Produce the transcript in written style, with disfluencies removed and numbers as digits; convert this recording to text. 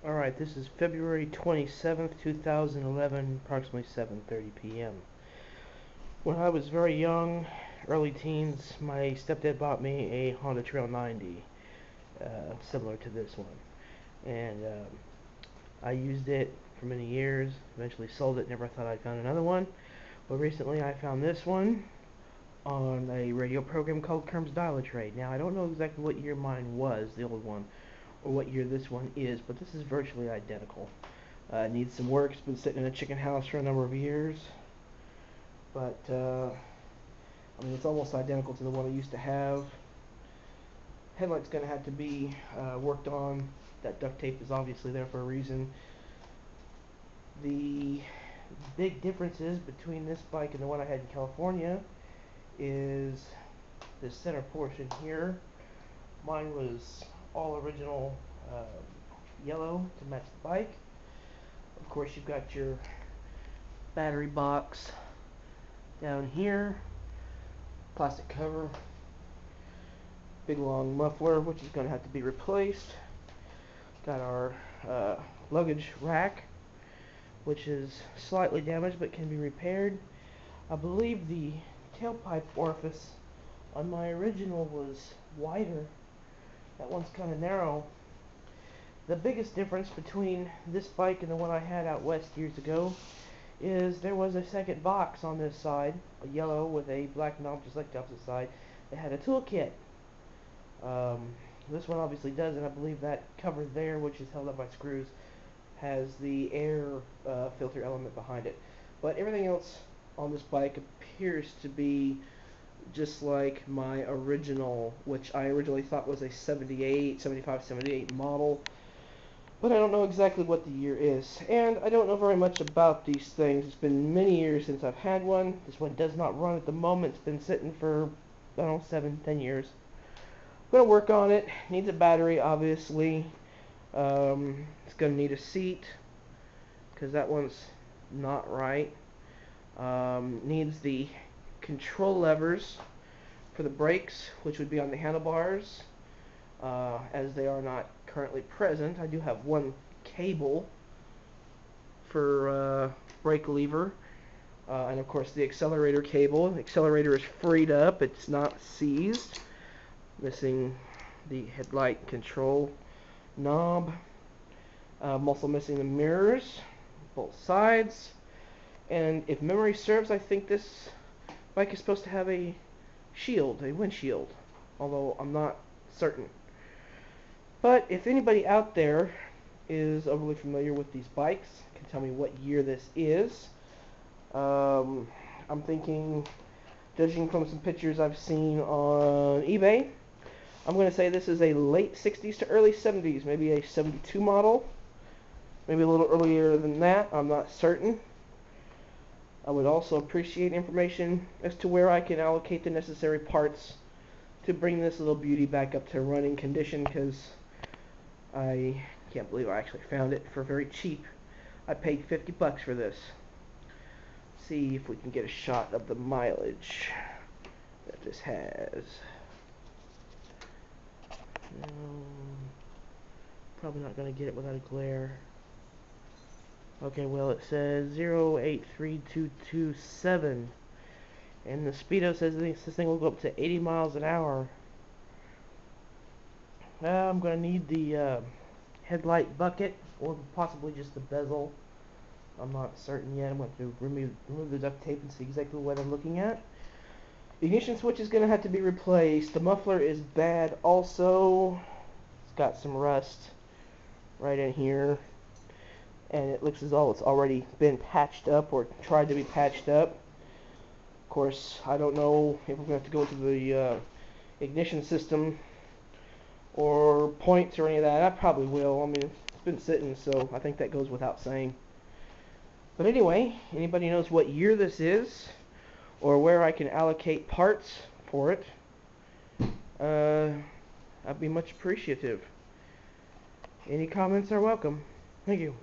Alright, this is February 27th, 2011, approximately 7:30 p.m. When I was very young, early teens, my stepdad bought me a Honda Trail 90, similar to this one. And I used it for many years, eventually sold it, never thought I'd found another one. But recently I found this one on a radio program called Kerm's Dial a Trade. Now, I don't know exactly what year mine was, the old one, or what year this one is, but this is virtually identical. Needs some work. It's been sitting in a chicken house for a number of years, but I mean, it's almost identical to the one I used to have. Headlight's going to have to be worked on. That duct tape is obviously there for a reason. The big differences between this bike and the one I had in California is this center portion here. Mine was all original yellow to match the bike. Of course, you've got your battery box down here, plastic cover, big long muffler, which is going to have to be replaced. Got our luggage rack, which is slightly damaged but can be repaired. I believe the tailpipe orifice on my original was wider. That one's kind of narrow. The biggest difference between this bike and the one I had out west years ago is there was a second box on this side, a yellow with a black knob just like the opposite side, that had a toolkit. This one obviously doesn't. I believe that cover there, which is held up by screws, has the air filter element behind it. But everything else on this bike appears to be just like my original, which I originally thought was a 75, 78 model. But I don't know exactly what the year is, and I don't know very much about these things. It's been many years since I've had one. This one does not run at the moment. It's been sitting for, I don't know, 7, 10 years. I'm going to work on it. Needs a battery, obviously. It's going to need a seat, because that one's not right. Needs the control levers for the brakes, which would be on the handlebars, as they are not currently present. I do have one cable for brake lever, and of course the accelerator cable. The accelerator is freed up, it's not seized. Missing the headlight control knob. I'm also missing the mirrors, both sides. And if memory serves, I think this bike is supposed to have a shield, a windshield, although I'm not certain. But if anybody out there is overly familiar with these bikes, can tell me what year this is. I'm thinking, judging from some pictures I've seen on eBay, I'm going to say this is a late 60s to early 70s, maybe a 72 model, maybe a little earlier than that, I'm not certain. I would also appreciate information as to where I can allocate the necessary parts to bring this little beauty back up to running condition, because I can't believe I actually found it for very cheap. I paid $50 for this. See if we can get a shot of the mileage that this has. No, probably not going to get it without a glare. Okay, well, it says 083227, and the speedo says this thing will go up to 80 miles an hour. I'm going to need the headlight bucket, or possibly just the bezel. I'm not certain yet. I'm going to remove the duct tape and see exactly what I'm looking at. The ignition switch is going to have to be replaced. The muffler is bad also. It's got some rust right in here, and it looks as though it's already been patched up or tried to be patched up. Of course, I don't know if we're going to have to go into the ignition system or points or any of that. I probably will. I mean, it's been sitting, so I think that goes without saying. But anyway, anybody knows what year this is or where I can allocate parts for it, I'd be much appreciative. Any comments are welcome. Thank you.